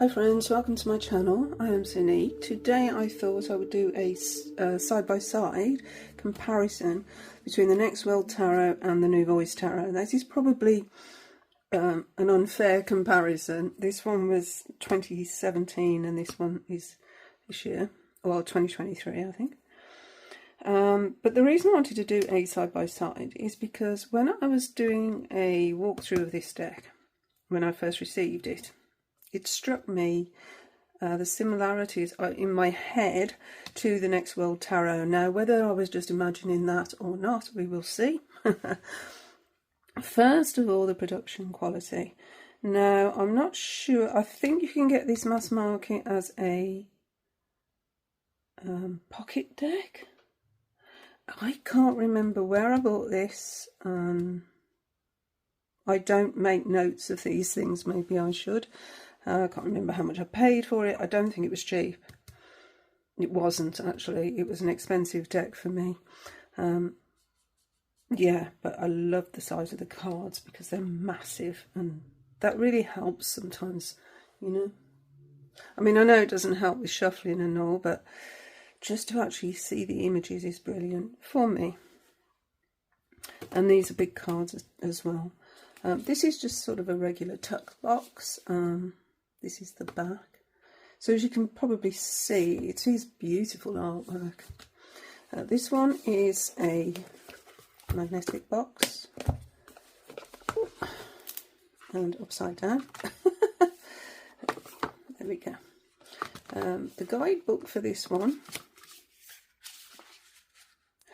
Hi friends, welcome to my channel. I am Sunique. Today I thought I would do a side-by-side comparison between the Next World Tarot and the New Voice Tarot. This is probably an unfair comparison. This one was 2017 and this one is this year, well 2023 I think. But the reason I wanted to do a side-by-side is because when I was doing a walkthrough of this deck, when I first received it, it struck me the similarities in my head to the Next World Tarot. Now, whether I was just imagining that or not, we will see. First of all, the production quality. Now, I'm not sure. I think you can get this mass market as a pocket deck. I can't remember where I bought this. I don't make notes of these things. Maybe I should. I can't remember how much I paid for it. I don't think it was cheap. It wasn't, actually. It was an expensive deck for me. Yeah, but I love the size of the cards because they're massive, and that really helps sometimes, you know. I mean, I know it doesn't help with shuffling and all, but just to actually see the images is brilliant for me. And these are big cards as well. This is just sort of a regular tuck box. This is the back. So as you can probably see, it is beautiful artwork. This one is a magnetic box. And upside down. There we go. The guidebook for this one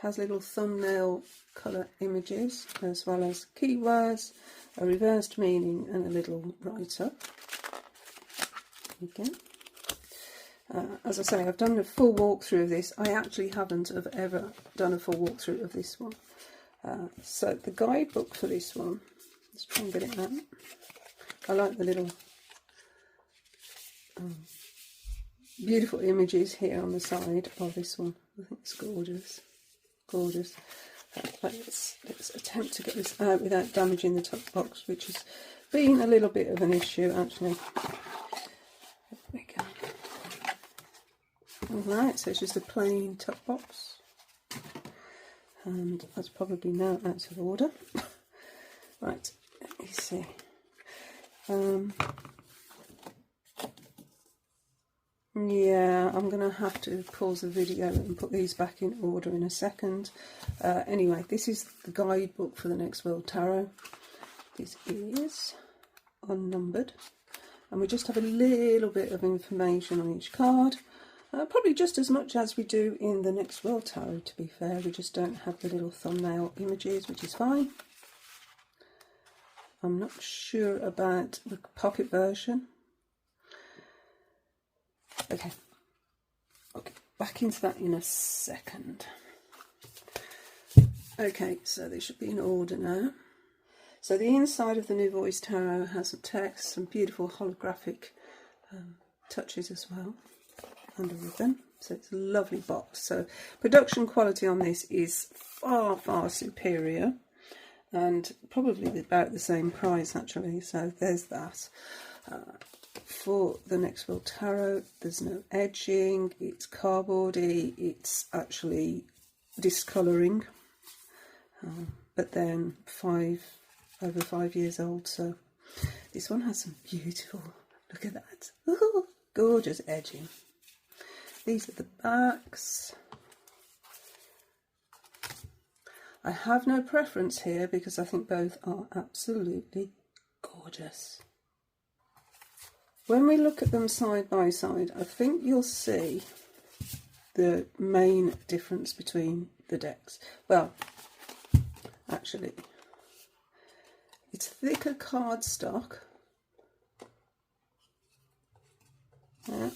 has little thumbnail colour images, as well as keywords, a reversed meaning, and a little write-up. Okay. As I say, I've done a full walkthrough of this. I actually haven't ever done a full walkthrough of this one. So the guidebook for this one, let's try and get it out. I like the little beautiful images here on the side of this one. I think it's gorgeous. Gorgeous. Let's attempt to get this out without damaging the top box, which has been a little bit of an issue actually. There we go. Alright, so it's just a plain top box, and that's probably now out of order. Right, let me see. Yeah, I'm going to have to pause the video and put these back in order in a second. Anyway, this is the guidebook for the Next World Tarot. This is unnumbered, and we just have a little bit of information on each card. Probably just as much as we do in the Next World Tarot, to be fair. We just don't have the little thumbnail images, which is fine. I'm not sure about the pocket version. Okay, I'll get back into that in a second. Okay, so they should be in order now. So the inside of the New Voice Tarot has some text, some beautiful holographic touches as well, and a ribbon. So it's a lovely box. So production quality on this is far, far superior, and probably about the same price actually. So there's that. For the Next World Tarot, there's no edging, it's cardboardy, it's actually discolouring, but then over 5 years old. So this one has some beautiful, look at that, ooh, gorgeous edging. These are the backs. I have no preference here because I think both are absolutely gorgeous. When we look at them side by side, I think you'll see the main difference between the decks. Well, actually, it's thicker cardstock, yeah,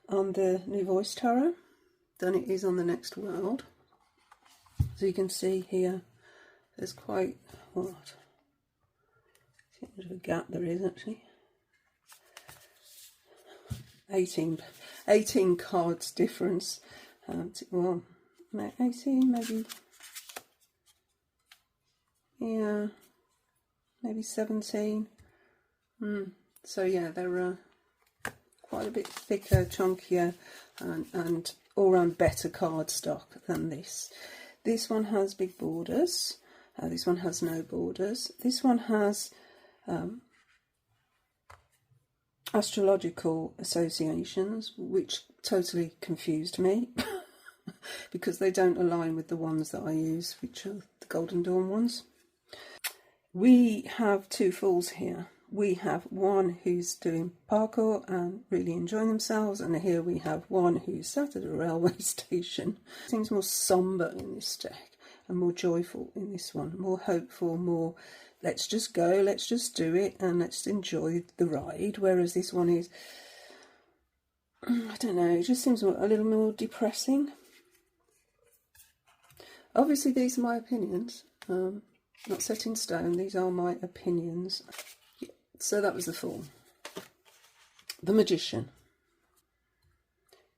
on the New Voice Tarot than it is on the Next World. So you can see here, there's quite, what, see how much of a gap there is actually. 18 cards difference. Well, 18 maybe, yeah, maybe 17. So yeah, they're quite a bit thicker, chunkier, and all round better cardstock than this. This one has big borders. This one has no borders. This one has astrological associations, which totally confused me because they don't align with the ones that I use, which are the Golden Dawn ones. We have two fools here. We have one who's doing parkour and really enjoying themselves, and here we have one who's sat at a railway station. Seems more sombre in this deck and more joyful in this one, more hopeful, more let's just go, let's just do it, and let's enjoy the ride. Whereas this one is, I don't know, it just seems a little more depressing. Obviously, these are my opinions, not set in stone. These are my opinions. So that was the Fool. The Magician.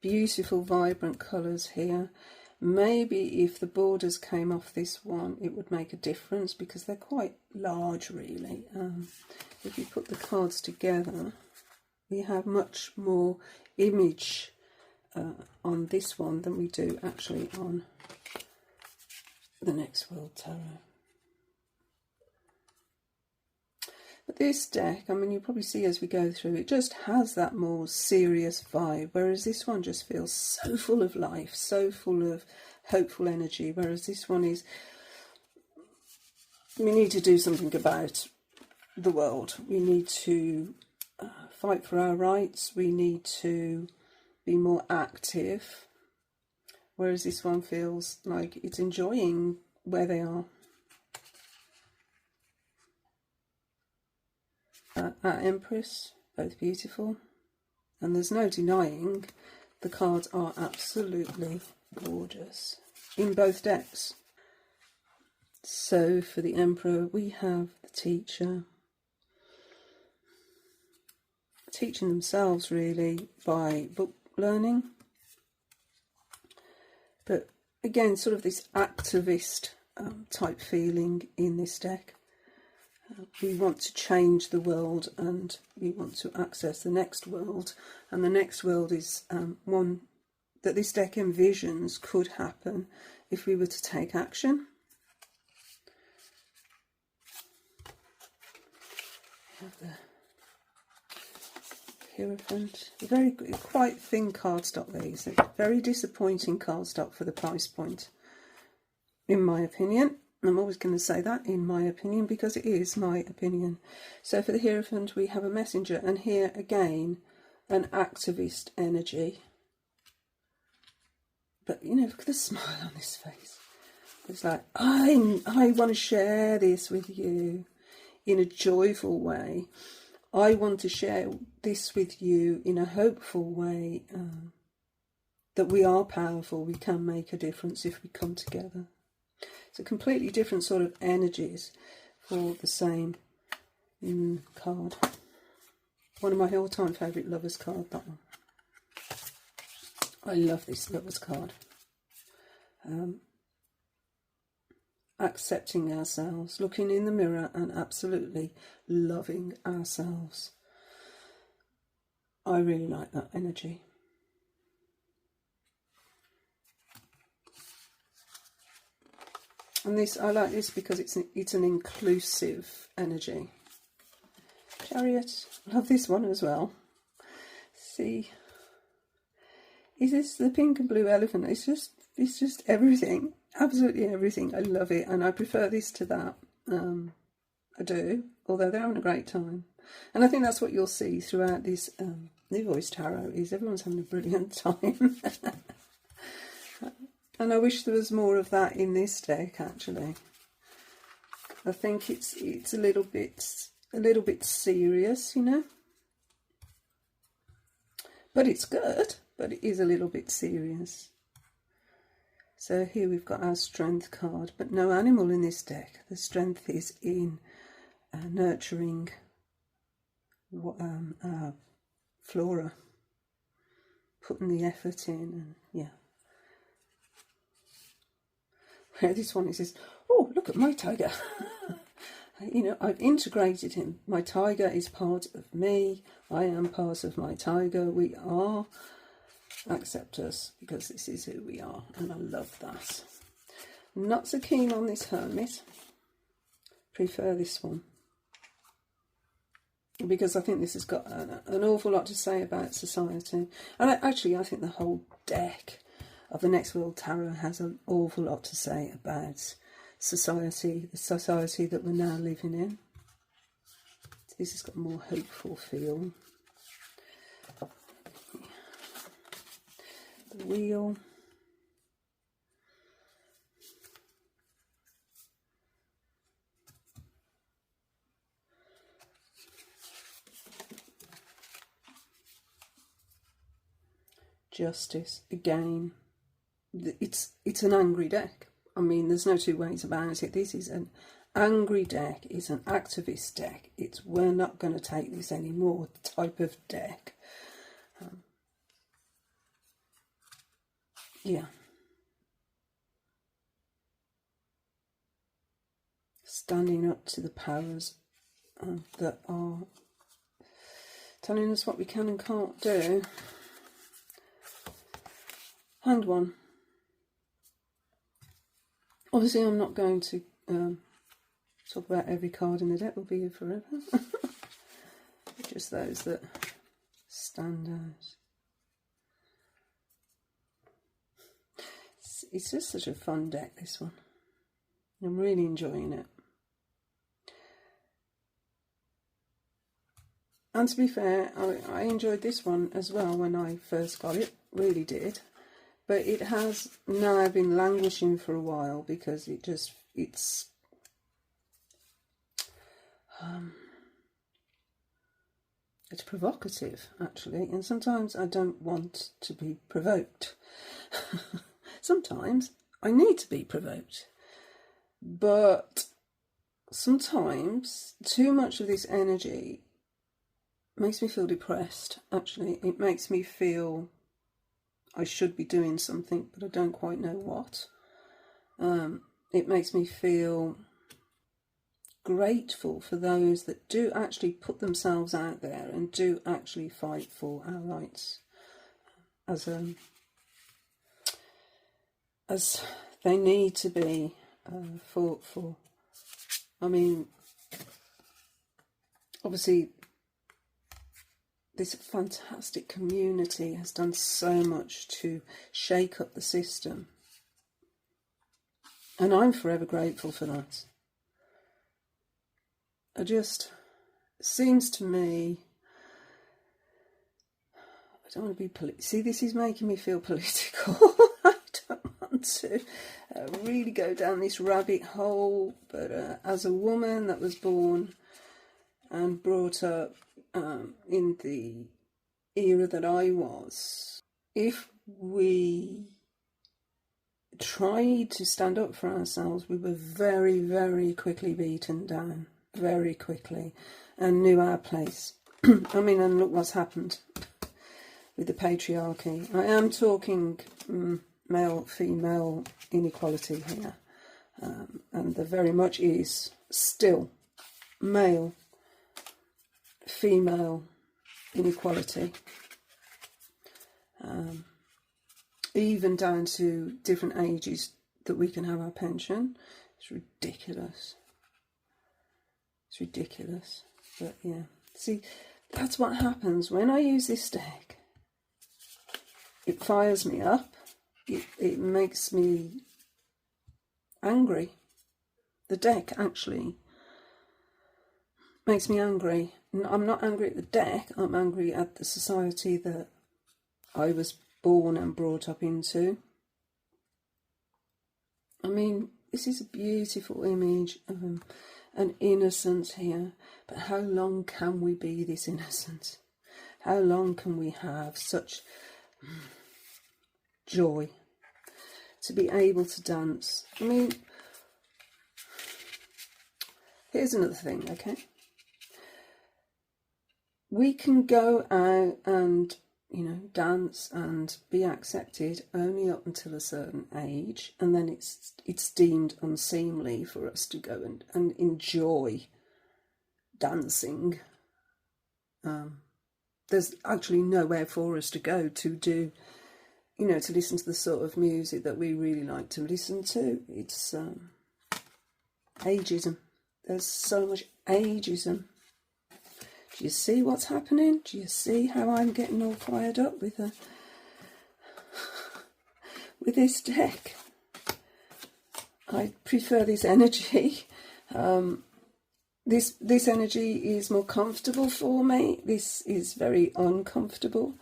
Beautiful, vibrant colours here. Maybe if the borders came off this one, it would make a difference because they're quite large, really. If you put the cards together, we have much more image on this one than we do actually on the Next World Tarot. But this deck, I mean, you'll probably see as we go through, it just has that more serious vibe, whereas this one just feels so full of life, so full of hopeful energy, whereas this one is, we need to do something about the world. We need to fight for our rights. We need to be more active, whereas this one feels like it's enjoying where they are. Our Empress, both beautiful, and there's no denying the cards are absolutely gorgeous in both decks. So for the Emperor we have the teacher, teaching themselves really by book learning, but again sort of this activist type feeling in this deck. We want to change the world and we want to access the next world, and the next world is one that this deck envisions could happen if we were to take action. We have the Hierophant, very quite thin cardstock. These are very disappointing cardstock for the price point, in my opinion. I'm always going to say that, in my opinion, because it is my opinion. So for the Hierophant we have a messenger, and here again an activist energy. But you know, look at the smile on his face. It's like, I want to share this with you in a joyful way. I want to share this with you in a hopeful way, that we are powerful, we can make a difference if we come together. So completely different sort of energies for the same card. One of my all-time favourite lovers card, that one. I love this lovers card. Accepting ourselves, looking in the mirror and absolutely loving ourselves. I really like that energy. And this, I like this because it's an inclusive energy. Chariot, love this one as well. See, is this the pink and blue elephant? It's just everything, absolutely everything. I love it, and I prefer this to that. I do, although they're having a great time, and I think that's what you'll see throughout this New Voice Tarot, is everyone's having a brilliant time. And I wish there was more of that in this deck, actually. I think it's a little bit serious, you know. But it's good, but it is a little bit serious. So here we've got our Strength card, but no animal in this deck. The strength is in nurturing our flora, putting the effort in, and yeah. Where this one, it says, oh, look at my tiger. You know, I've integrated him. My tiger is part of me. I am part of my tiger. We are. Accept us, because this is who we are, and I love that. Not so keen on this hermit. Prefer this one, because I think this has got an awful lot to say about society. And I think the whole deck of the Next World Tarot has an awful lot to say about society, the society that we're now living in. This has got a more hopeful feel. The Wheel. Justice. Again, it's an angry deck. I mean, there's no two ways about it. This is an angry deck. It's an activist deck. It's we're not going to take this anymore type of deck. Yeah. Standing up to the powers that are telling us what we can and can't do. Hanged One. Obviously, I'm not going to talk about every card in the deck. We'll be here forever. Just those that stand out. It's just such a fun deck, this one. I'm really enjoying it. And to be fair, I enjoyed this one as well when I first got it. Really did. But it has now been languishing for a while because it's provocative, actually, and sometimes I don't want to be provoked. Sometimes I need to be provoked, but sometimes too much of this energy makes me feel depressed. Actually, it makes me feel I should be doing something, but I don't quite know what. It makes me feel grateful for those that do actually put themselves out there and do actually fight for our rights as they need to be fought for. I mean, obviously, this fantastic community has done so much to shake up the system. And I'm forever grateful for that. It seems to me, I don't want to be see, this is making me feel political. I don't want to really go down this rabbit hole, but as a woman that was born and brought up in the era that I was, if we tried to stand up for ourselves, we were very, very quickly beaten down, very quickly, and knew our place. I mean, and look what's happened with the patriarchy. I am talking male-female inequality here, and there very much is still male-female inequality, even down to different ages that we can have our pension. It's ridiculous. It's ridiculous. But yeah, see, that's what happens when I use this deck. It fires me up. It makes me angry. The deck actually makes me angry. I'm not angry at the deck. I'm angry at the society that I was born and brought up into. I mean, this is a beautiful image of an innocence here, but how long can we be this innocent? How long can we have such joy to be able to dance? I mean, here's another thing, okay? We can go out and you know, dance and be accepted only up until a certain age, and then it's deemed unseemly for us to go and enjoy dancing. There's actually nowhere for us to go to do, you know, to listen to the sort of music that we really like to listen to. It's ageism. There's so much ageism. Do you see what's happening? Do you see how I'm getting all fired up with this deck? I prefer this energy. This energy is more comfortable for me. This is very uncomfortable,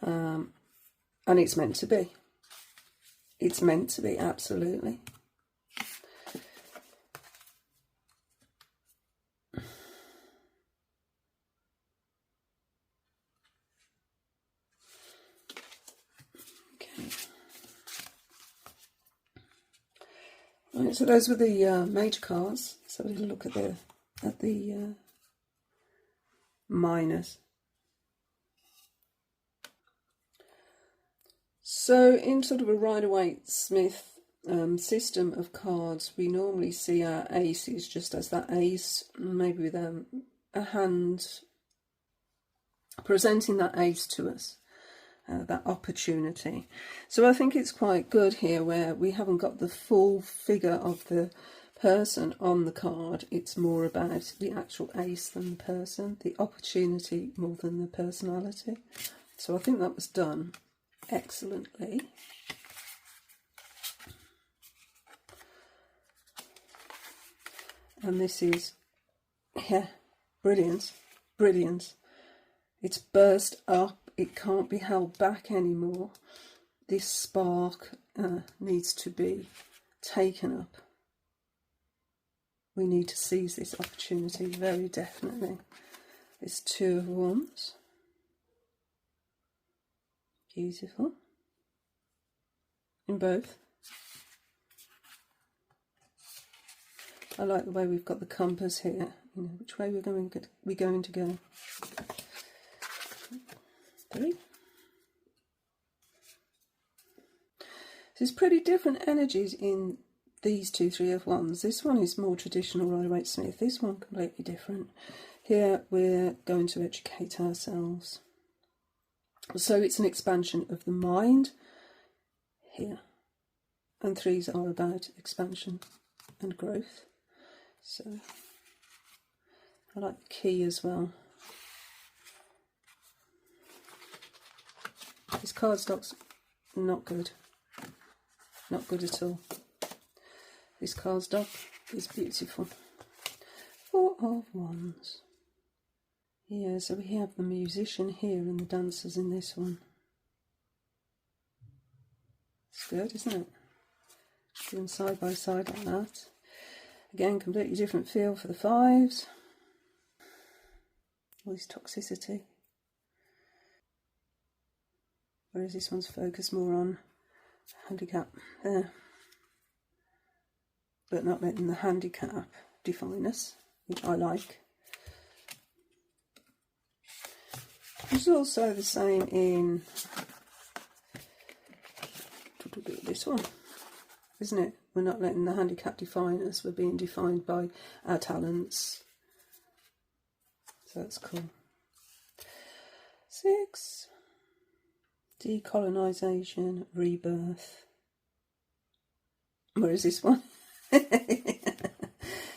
and it's meant to be. It's meant to be, absolutely. Right, so those were the major cards. So we'll look at the minors. So in sort of a Rider-Waite-Smith system of cards, we normally see our aces just as that ace, maybe with a hand presenting that ace to us. That opportunity. So I think it's quite good here where we haven't got the full figure of the person on the card. It's more about the actual ace than the person, the opportunity more than the personality. So I think that was done excellently. And this is, yeah, brilliant, brilliant. It's burst up. It can't be held back anymore. This spark needs to be taken up. We need to seize this opportunity very definitely. This Two of Wands. Beautiful. In both. I like the way we've got the compass here. You know, which way we're going to go. 3. There's pretty different energies in these two Three of Wands. This one is more traditional Rider-Waite-Smith. This one completely different. Here we're going to educate ourselves. So it's an expansion of the mind here. And threes are about expansion and growth. So I like the key as well. This cardstock's not good. Not good at all. This cardstock is beautiful. Four of Wands. Yeah, so we have the musician here and the dancers in this one. It's good, isn't it? Doing side by side like that. Again, completely different feel for the fives. All this toxicity. Whereas this one's focused more on handicap there. But not letting the handicap define us, which I like. It's also the same in this one, isn't it? We're not letting the handicap define us, we're being defined by our talents. So that's cool. 6. Decolonisation, rebirth. Where is this one?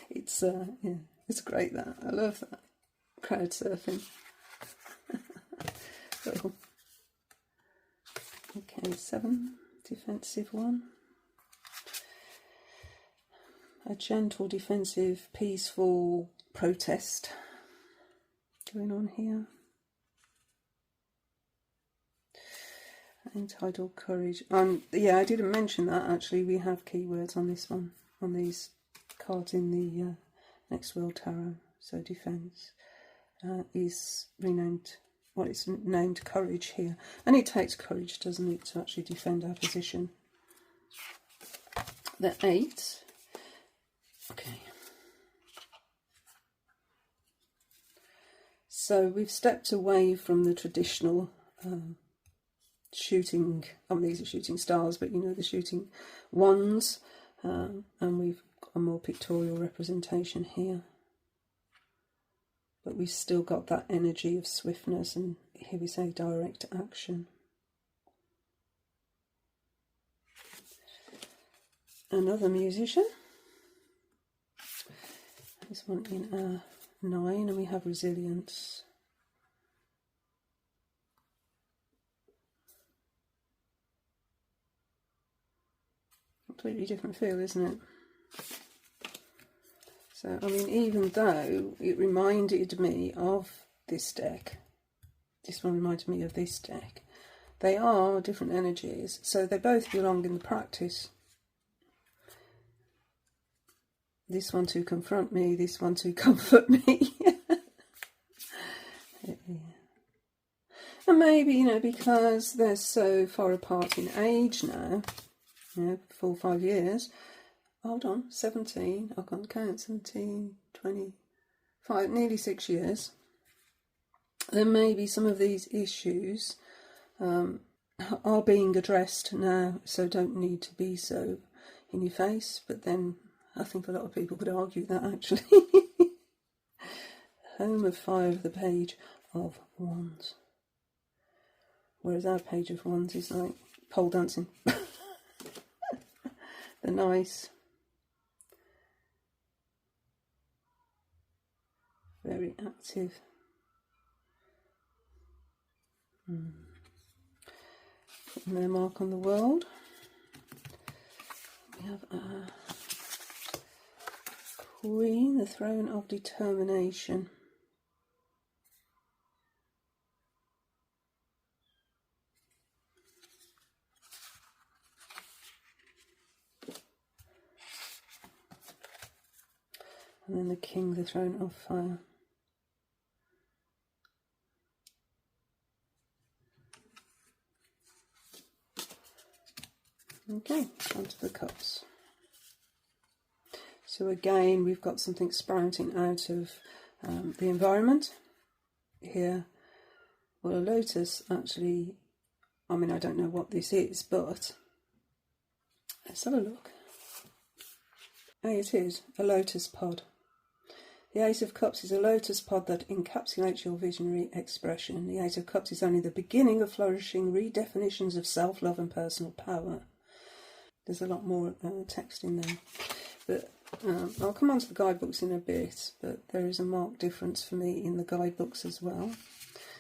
It's yeah, it's great that. I love that. Crowd surfing. Cool. Okay, 7. Defensive one. A gentle, defensive, peaceful protest going on here. Entitled courage. Yeah, I didn't mention that actually. We have keywords on this one, on these cards in the Next World Tarot. So defense is renamed, well, it's named courage here, and it takes courage, doesn't it, to actually defend our position. The 8. Okay. So we've stepped away from the traditional shooting, these are shooting stars, but you know, the shooting wands, and we've got a more pictorial representation here. But we've still got that energy of swiftness, and here we say direct action. Another musician. This one in a 9, and we have resilience. Completely different feel, isn't it? So, I mean, even though it reminded me of this deck, this one reminded me of this deck, they are different energies, so they both belong in the practice. This one to confront me, this one to comfort me. And maybe, you know, because they're so far apart in age now, you know, 4 or 5 years, hold on, 17, I can't count, 17, 25, nearly 6 years. Then maybe some of these issues are being addressed now, so don't need to be so in your face. But then I think a lot of people could argue that, actually. Home of 5, the Page of Wands. Whereas our Page of Wands is like pole dancing. The nice, very active. Putting their mark on the world. We have a Queen, the Throne of Determination. And then the King, the Throne of Fire. Okay, onto the cups. So again, we've got something sprouting out of the environment. Here, well, a lotus actually, I mean, I don't know what this is, but let's have a look. Oh, it is a lotus pod. The Ace of Cups is a lotus pod that encapsulates your visionary expression. The Ace of Cups is only the beginning of flourishing redefinitions of self-love and personal power. There's a lot more text in there. But I'll come on to the guidebooks in a bit, but there is a marked difference for me in the guidebooks as well.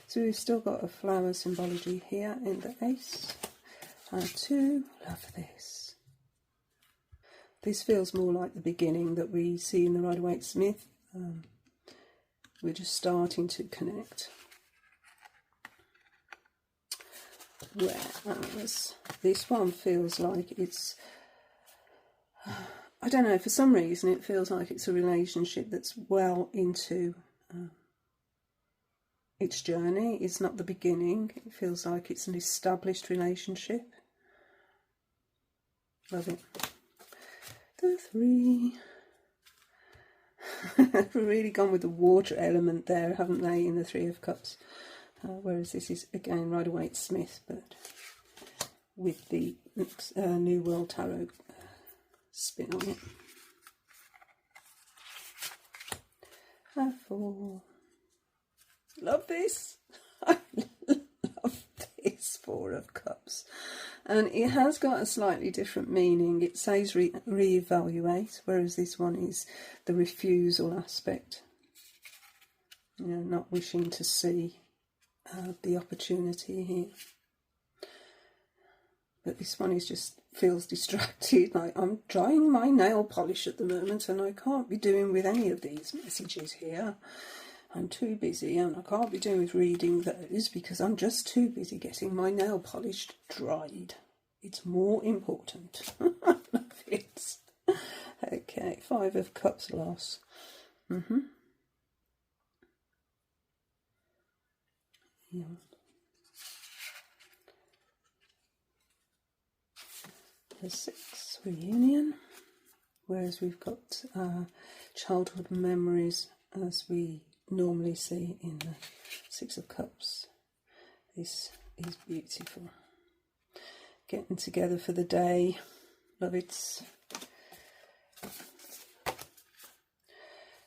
So we've still got a flower symbology here in the Ace. I too love this. This feels more like the beginning that we see in the Rider-Waite-Smith. We're just starting to connect. Whereas this one feels like it's, I don't know, for some reason it feels like it's a relationship that's well into its journey. It's not the beginning. It feels like it's an established relationship. Love it. The 3. They've really gone with the water element there, haven't they, in the 3 of Cups? Whereas this is, again, Rider-Waite-Smith, but with the New World Tarot spin on it. 4. Love this. I love this 4 of Cups. And it has got a slightly different meaning. It says re-evaluate, whereas this one is the refusal aspect. You know, not wishing to see the opportunity here. But this one is just feels distracted, like I'm drying my nail polish at the moment and I can't be doing with any of these messages here. I'm too busy and I can't be doing with reading those because I'm just too busy getting my nail polish dried. It's more important. Love it. Okay, 5 of Cups loss. Yeah. The 6, reunion. Whereas we've got childhood memories as we normally see in the 6 of Cups. This is beautiful. getting together for the day. Love it.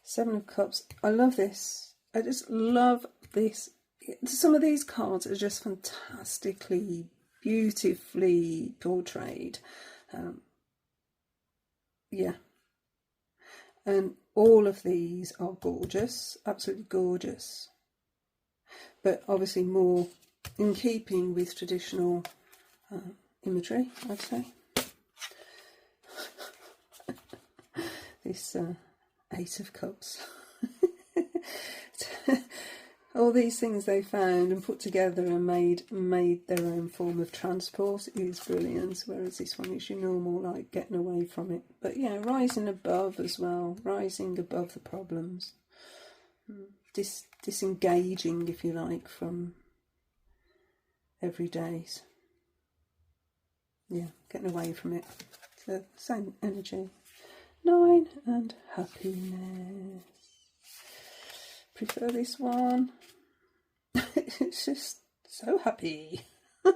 Seven of Cups. I love this. I just love this. Some of these cards are just fantastically, beautifully portrayed. Yeah. And all of these are gorgeous, absolutely gorgeous. But obviously more in keeping with traditional imagery, I'd say. This Eight of Cups. All these things they found and put together and made their own form of transport is brilliant, whereas this one is your normal, like, getting away from it. But yeah, rising above as well, rising above the problems. Disengaging, if you like, from everydays. Yeah, getting away from it. So, same energy. 9 and happiness. Prefer this one. It's just so happy. Love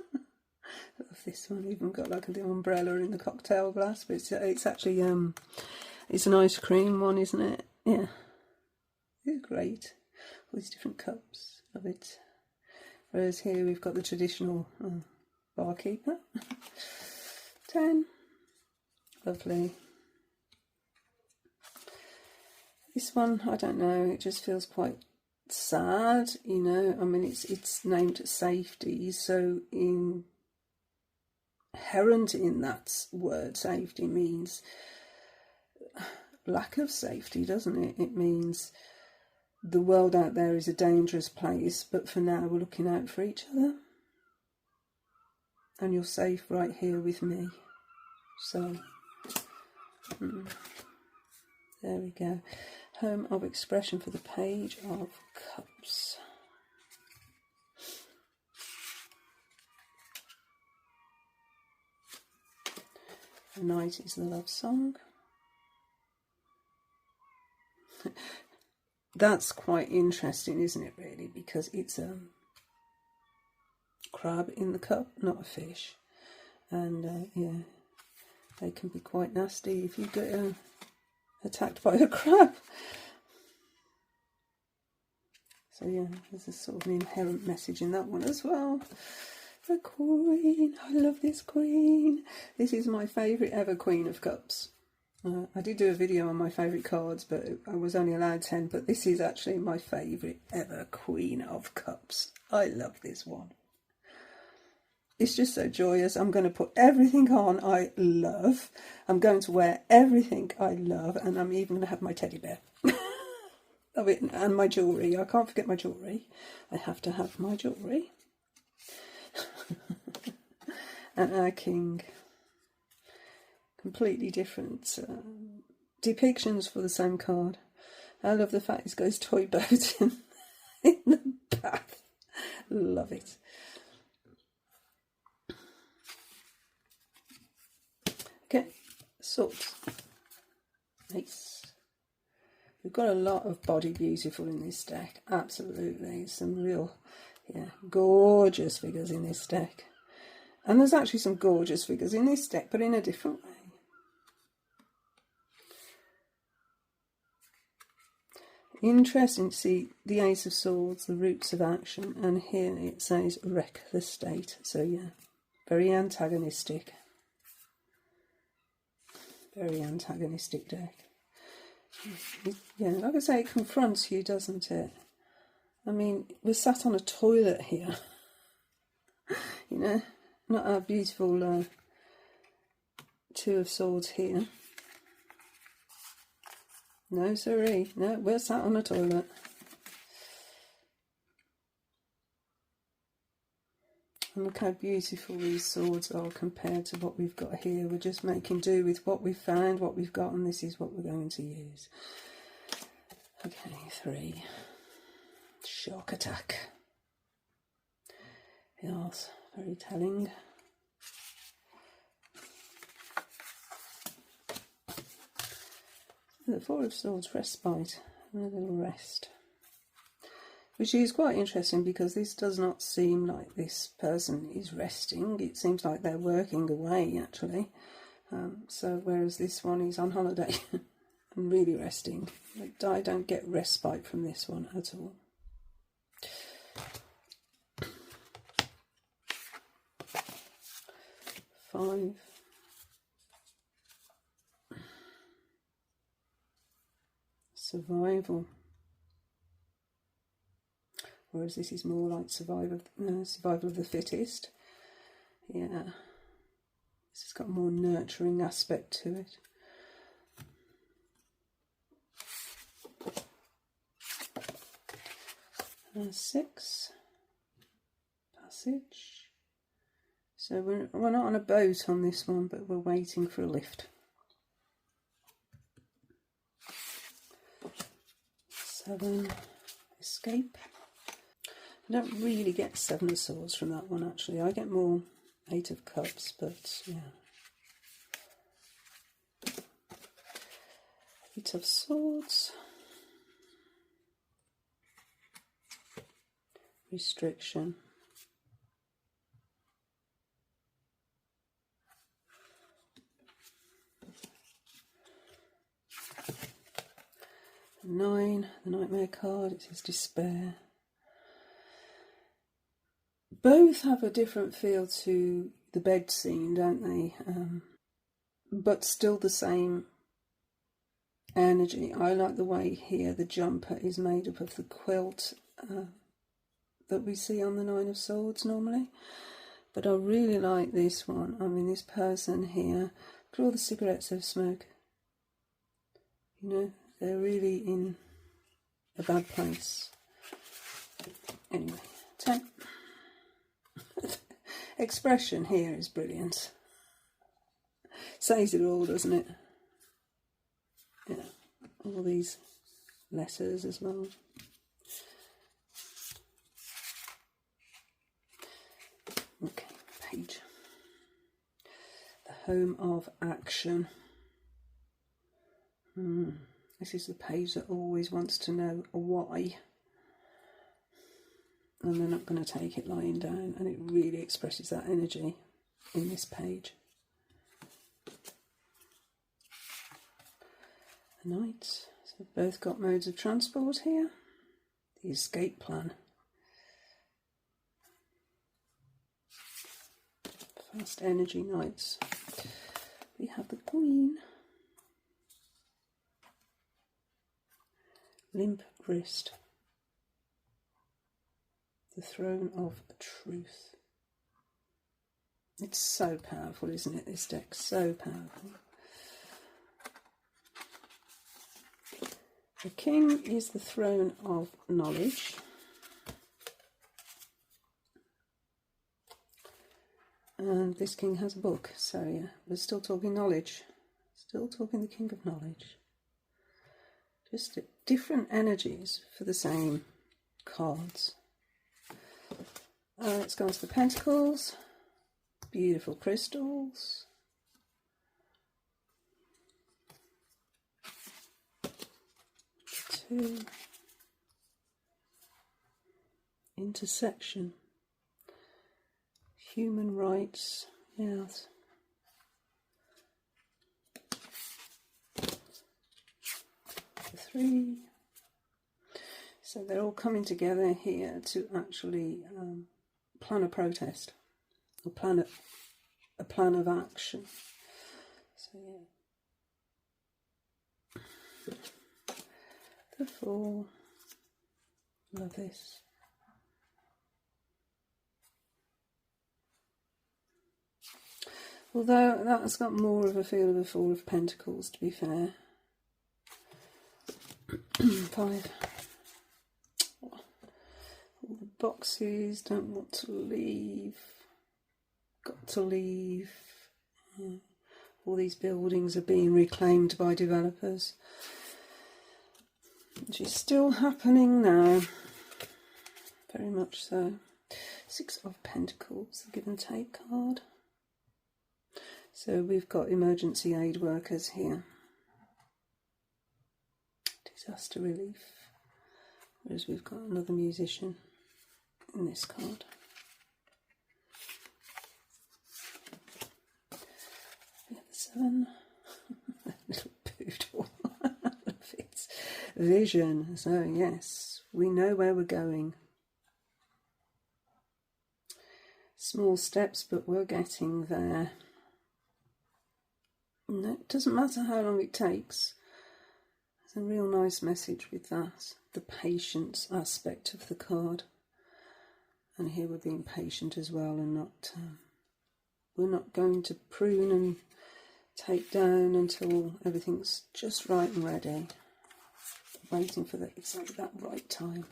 this one. Even got like the umbrella in the cocktail glass, but it's actually it's an ice cream one, isn't it? Yeah, it's great. All these different cups. Love it. Whereas here we've got the traditional barkeeper. 10. Lovely. This one, I don't know, it just feels quite sad, you know. I mean, it's named safety, so inherent in that word safety means lack of safety, doesn't it? It means the world out there is a dangerous place, but for now we're looking out for each other. And you're safe right here with me. So, there we go. Home of expression for the Page of Cups. The Night is the love song. That's quite interesting, isn't it, really? Because it's a crab in the cup, not a fish. And, yeah, they can be quite nasty if you get attacked by a crab. So yeah, there's a sort of an inherent message in that one as well. The Queen. I love this Queen. This is my favourite ever Queen of Cups. I did do a video on my favourite cards, but I was only allowed 10, but this is actually my favourite ever Queen of Cups. I love this one. It's just so joyous. I'm going to put everything on I love. I'm going to wear everything I love, and I'm even going to have my teddy bear. Of it, and my jewellery. I can't forget my jewellery. I have to have my jewellery. And our king. Completely different depictions for the same card. I love the fact this goes toy boating in the bath. Love it. Okay, swords. Nice. We've got a lot of body beautiful in this deck. Absolutely. Some real, yeah, gorgeous figures in this deck. And there's actually some gorgeous figures in this deck, but in a different way. Interesting to see the Ace of Swords, the roots of action, and here it says wreck the state. So yeah, very antagonistic. Very antagonistic deck. Yeah, like I say, it confronts you, doesn't it? I mean, we're sat on a toilet here. You know, not our beautiful Two of Swords here. No, sorry. No, we're sat on a toilet. And look how beautiful these swords are compared to what we've got here. We're just making do with what we've found, what we've got, and this is what we're going to use. Okay, 3. Shock attack. Yes, very telling. The Four of Swords, respite, and a little rest. Which is quite interesting because this does not seem like this person is resting. It seems like they're working away, actually. So whereas this one is on holiday and really resting. I don't get respite from this one at all. Five. Survival. Whereas this is more like survival of the fittest. Yeah. This has got a more nurturing aspect to it. Six. Passage. So we're not on a boat on this one, but we're waiting for a lift. 7. Escape. I don't really get 7 of Swords from that one, actually. I get more 8 of Cups, but yeah. 8 of Swords. Restriction. Nine, the Nightmare card, it says despair. Both have a different feel to the bed scene, don't they? But still the same energy. I like the way here the jumper is made up of the quilt that we see on the Nine of Swords normally. But I really like this one. I mean, this person here, look at all the cigarettes they've smoked. You know, they're really in a bad place. Anyway, 10. Expression here is brilliant. Says it all, doesn't it? Yeah, all these letters as well. Okay, page. The home of action. This is the page that always wants to know why. And they're not going to take it lying down, and it really expresses that energy in this page. The Knight. So we've both got modes of transport here. The escape plan. Fast energy Knights. We have the Queen. Limp wrist. The Throne of Truth. It's so powerful, isn't it, this deck? So powerful. The King is the Throne of Knowledge. And this King has a book, so yeah, we're still talking knowledge. Still talking the King of Knowledge. Just different energies for the same cards. Let's go on to the Pentacles. Beautiful crystals. Two. Intersection. Human rights. Yes. The 3. So they're all coming together here to actually plan a protest, or plan a plan of action. So yeah. The 4. Love this. Although that's got more of a feel of a Four of Pentacles, to be fair. 5. All the boxes, don't want to leave, got to leave. Yeah. All these buildings are being reclaimed by developers, which is still happening now, very much so. 6 of Pentacles, the give and take card. So we've got emergency aid workers here. Disaster relief. whereas we've got another musician in this card. We have the 7, little poodle. It's vision. So yes, we know where we're going. Small steps, but we're getting there. No, it doesn't matter how long it takes. There's a real nice message with that. The patience aspect of the card. And here we're being patient as well, and not we're not going to prune and take down until everything's just right and ready. Waiting for exactly that right time.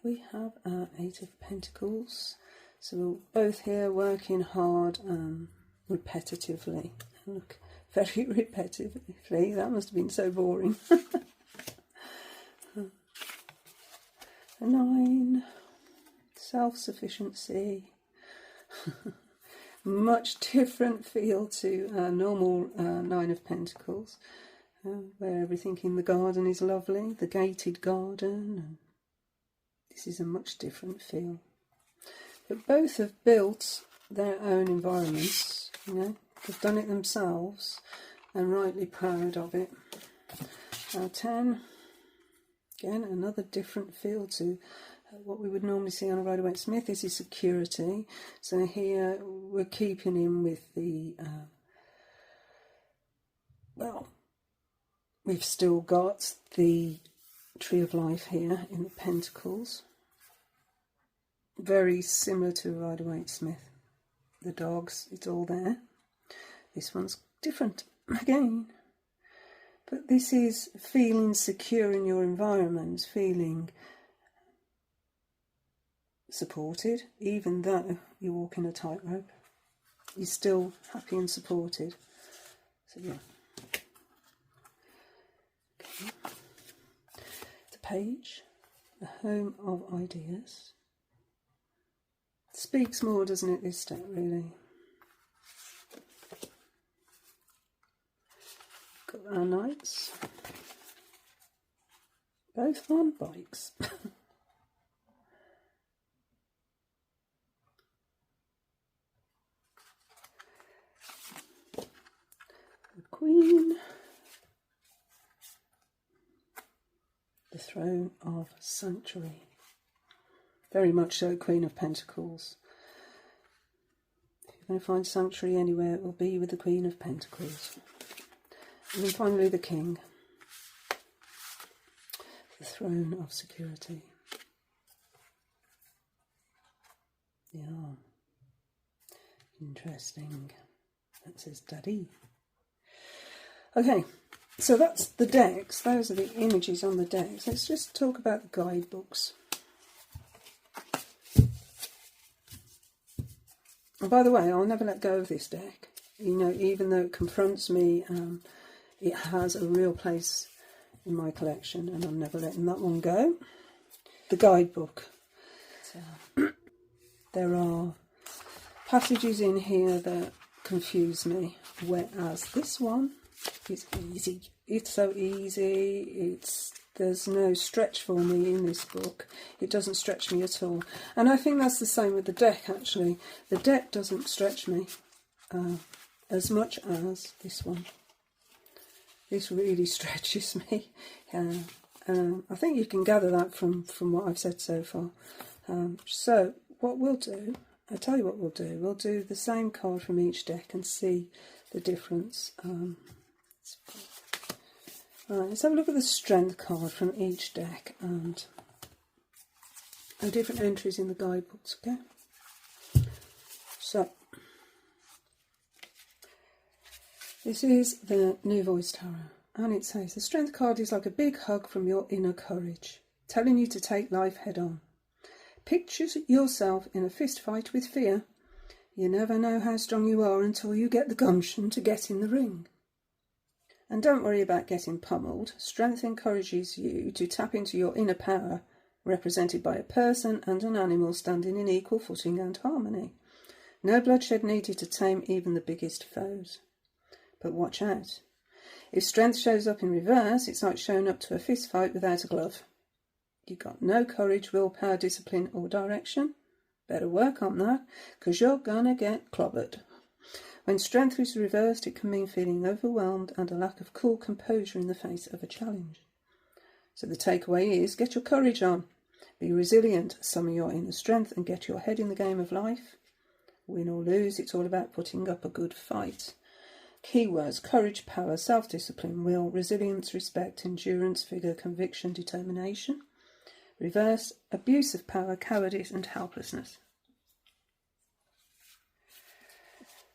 We have our 8 of Pentacles. So we're both here working hard and repetitively. Look, very repetitively. That must have been so boring. A 9. Self-sufficiency. Much different feel to a normal 9 of Pentacles, where everything in the garden is lovely, the gated garden. And this is a much different feel. But both have built their own environments, you know, they've done it themselves and rightly proud of it. 10, again, another different feel to what we would normally see on a Rider-Waite-Smith. This is security. So here we're keeping in with the, well, we've still got the Tree of Life here in the Pentacles. Very similar to Rider-Waite-Smith. The dogs, it's all there. This one's different again. But this is feeling secure in your environment, feeling supported, even though you're walking a tightrope. You're still happy and supported. So yeah. Okay. The Page, the Home of Ideas. Speaks more, doesn't it, this deck, really? Got our Knights. Both on bikes. The Queen. The Throne of Sanctuary. Very much so, Queen of Pentacles. If you're going to find sanctuary anywhere, it will be with the Queen of Pentacles. And then finally the King. The Throne of Security. Yeah. Interesting. That says Daddy. Okay, so that's the decks. Those are the images on the decks. Let's just talk about the guidebooks. And by the way, I'll never let go of this deck. You know, even though it confronts me, it has a real place in my collection, and I'm never letting that one go. The guidebook. So, there are passages in here that confuse me, whereas this one is easy. It's so easy. There's no stretch for me in this book. It doesn't stretch me at all. And I think that's the same with the deck, actually. The deck doesn't stretch me as much as this one. This really stretches me. I think you can gather that from what I've said so far. So what we'll do, I'll tell you what we'll do. We'll do the same card from each deck and see the difference. Right, let's have a look at the strength card from each deck and the different entries in the guidebooks, okay? So, this is the New Voice Tarot, and it says, the strength card is like a big hug from your inner courage, telling you to take life head on. Picture yourself in a fist fight with fear. You never know how strong you are until you get the gumption to get in the ring. And don't worry about getting pummeled. Strength encourages you to tap into your inner power, represented by a person and an animal standing in equal footing and harmony. No bloodshed needed to tame even the biggest foes. But watch out. If strength shows up in reverse, it's like showing up to a fist fight without a glove. You got no courage, willpower, discipline or direction. Better work on that, because you're gonna get clobbered. When strength is reversed, it can mean feeling overwhelmed and a lack of cool composure in the face of a challenge. So the takeaway is, get your courage on. Be resilient, summon your inner strength and get your head in the game of life. Win or lose, it's all about putting up a good fight. Keywords: courage, power, self-discipline, will, resilience, respect, endurance, vigour, conviction, determination. Reverse: abuse of power, cowardice and helplessness.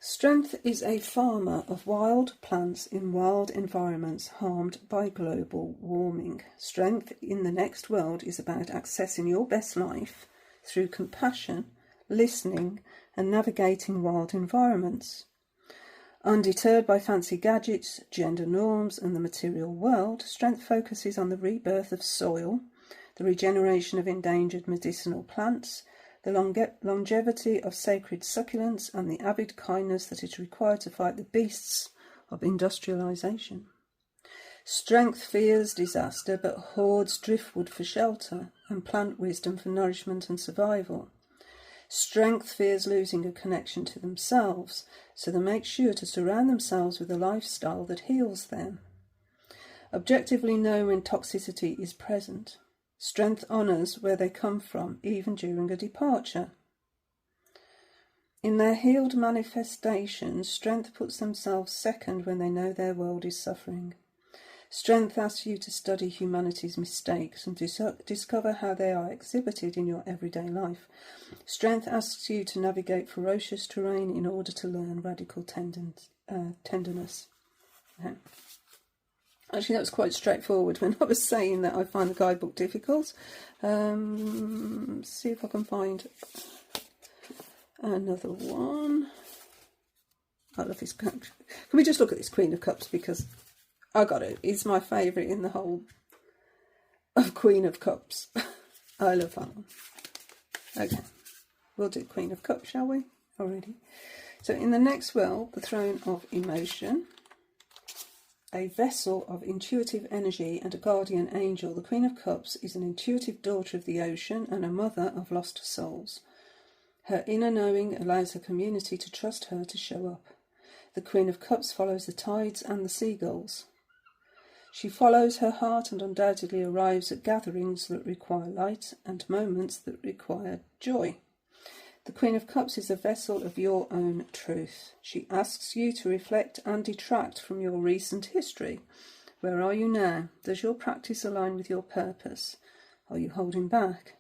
Strength is a farmer of wild plants in wild environments harmed by global warming. Strength in the next world is about accessing your best life through compassion, listening and navigating wild environments. Undeterred by fancy gadgets, gender norms and the material world, strength focuses on the rebirth of soil, the regeneration of endangered medicinal plants, the longevity of sacred succulents and the avid kindness that is required to fight the beasts of industrialization. Strength fears disaster but hoards driftwood for shelter and plant wisdom for nourishment and survival. Strength fears losing a connection to themselves, so they make sure to surround themselves with a lifestyle that heals them. Objectively know when toxicity is present. Strength honours where they come from, even during a departure. In their healed manifestations, strength puts themselves second when they know their world is suffering. Strength asks you to study humanity's mistakes and discover how they are exhibited in your everyday life. Strength asks you to navigate ferocious terrain in order to learn radical tenderness. Okay. Actually, that was quite straightforward when I was saying that I find the guidebook difficult. See if I can find another one. I love this. Can we just look at this Queen of Cups, because I got it. It's my favourite in the whole of Queen of Cups. I love that one. Okay, we'll do Queen of Cups, shall we? Already. So in the next world, the Throne of Emotion, a vessel of intuitive energy and a guardian angel, the Queen of Cups is an intuitive daughter of the ocean and a mother of lost souls. Her inner knowing allows her community to trust her to show up. The Queen of Cups follows the tides and the seagulls. She follows her heart and undoubtedly arrives at gatherings that require light and moments that require joy. The Queen of Cups is a vessel of your own truth. She asks you to reflect and detract from your recent history. Where are you now? Does your practice align with your purpose? Are you holding back?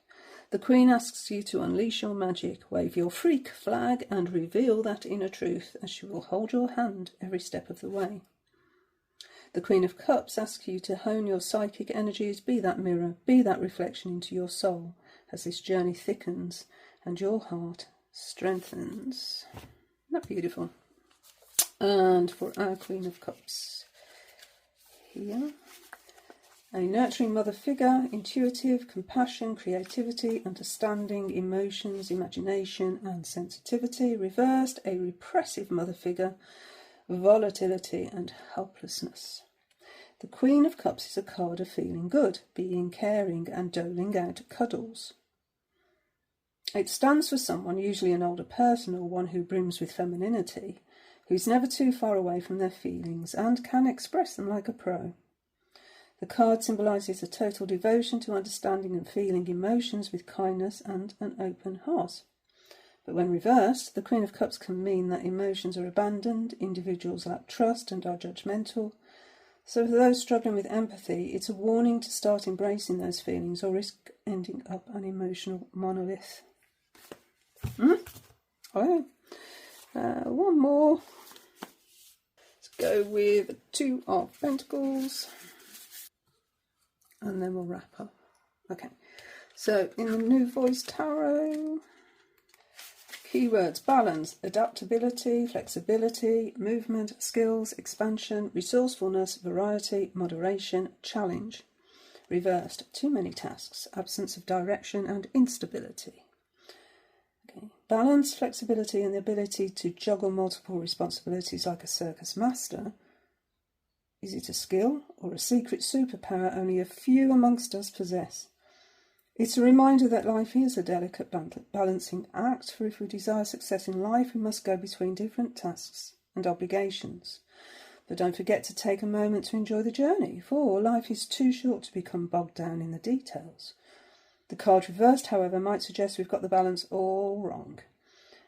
The Queen asks you to unleash your magic, wave your freak flag and reveal that inner truth, as she will hold your hand every step of the way. The Queen of Cups asks you to hone your psychic energies, be that mirror, be that reflection into your soul, as this journey thickens and your heart strengthens. Isn't that beautiful? And for our Queen of Cups, here, a nurturing mother figure, intuitive, compassion, creativity, understanding, emotions, imagination and sensitivity. Reversed, a repressive mother figure, volatility and helplessness. The Queen of Cups is a card of feeling good, being caring and doling out cuddles. It stands for someone, usually an older person or one who brims with femininity, who's never too far away from their feelings and can express them like a pro. The card symbolises a total devotion to understanding and feeling emotions with kindness and an open heart. But when reversed, the Queen of Cups can mean that emotions are abandoned, individuals lack trust and are judgmental. So for those struggling with empathy, it's a warning to start embracing those feelings or risk ending up an emotional monolith. Oh, one more. Let's go with 2 of Pentacles. And then we'll wrap up. Okay, so in the New Voice Tarot, keywords: balance, adaptability, flexibility, movement, skills, expansion, resourcefulness, variety, moderation, challenge. Reversed: too many tasks, absence of direction and instability. Okay. Balance, flexibility and the ability to juggle multiple responsibilities like a circus master. Is it a skill or a secret superpower only a few amongst us possess? It's a reminder that life is a delicate balancing act, for if we desire success in life, we must go between different tasks and obligations. But don't forget to take a moment to enjoy the journey, for life is too short to become bogged down in the details. The card reversed, however, might suggest we've got the balance all wrong.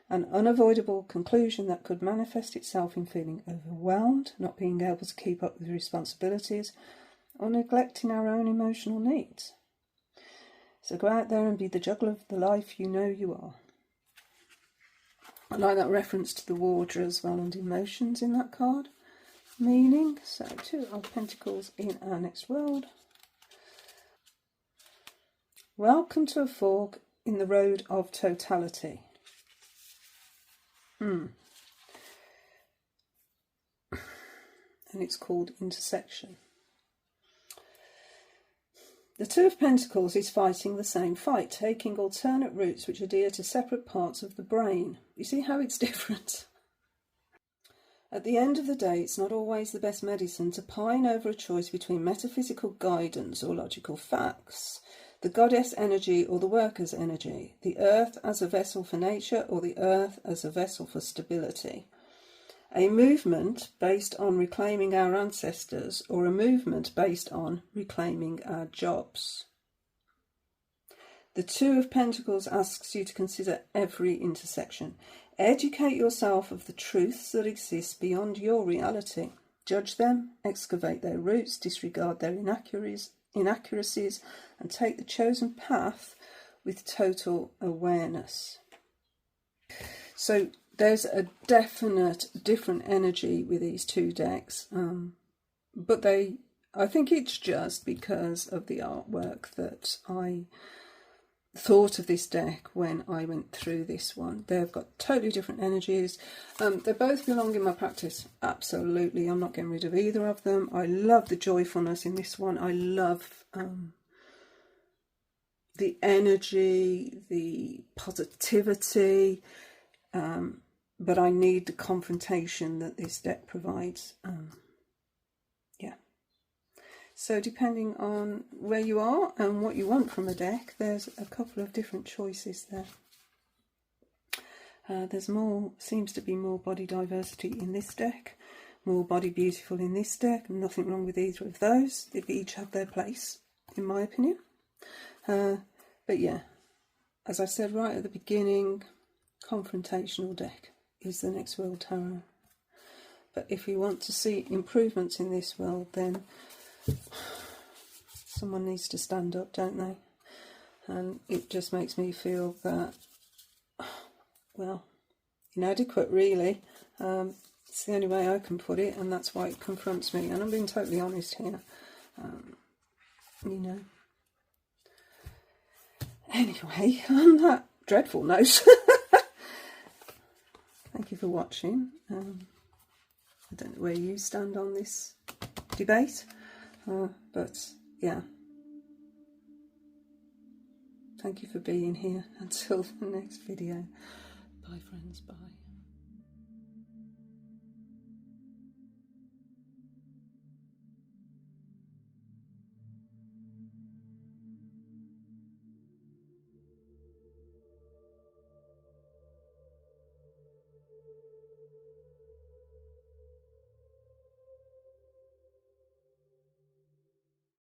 An unavoidable conclusion that could manifest itself in feeling overwhelmed, not being able to keep up with responsibilities, or neglecting our own emotional needs. So go out there and be the juggler of the life you know you are. I like that reference to the water as well and emotions in that card. Meaning, so 2 of Pentacles in our next world. Welcome to a fork in the road of totality. And it's called intersection. The 2 of Pentacles is fighting the same fight, taking alternate routes which adhere to separate parts of the brain. You see how it's different? At the end of the day, it's not always the best medicine to pine over a choice between metaphysical guidance or logical facts, the goddess energy or the worker's energy, the earth as a vessel for nature or the earth as a vessel for stability. A movement based on reclaiming our ancestors or a movement based on reclaiming our jobs. The 2 of Pentacles asks you to consider every intersection. Educate yourself of the truths that exist beyond your reality. Judge them, excavate their roots, disregard their inaccuracies, and take the chosen path with total awareness. So there's a definite different energy with these 2 decks, but I think it's just because of the artwork that I thought of this deck when I went through this one. They've got totally different energies. They both belong in my practice, absolutely. I'm not getting rid of either of them. I love the joyfulness in this one. I love the energy, the positivity, but I need the confrontation that this deck provides. Yeah. So depending on where you are and what you want from a deck, there's a couple of different choices there. Seems to be more body diversity in this deck, more body beautiful in this deck. Nothing wrong with either of those. They each have their place, in my opinion. But yeah, as I said right at the beginning, confrontational deck is the next world tarot. But if you want to see improvements in this world, then someone needs to stand up, don't they? And it just makes me feel that, well, inadequate, really. It's the only way I can put it, and that's why it confronts me. And I'm being totally honest here. You know. Anyway, on that dreadful note, thank you for watching. I don't know where you stand on this debate, but yeah. Thank you for being here. Until the next video. Bye, friends. Bye.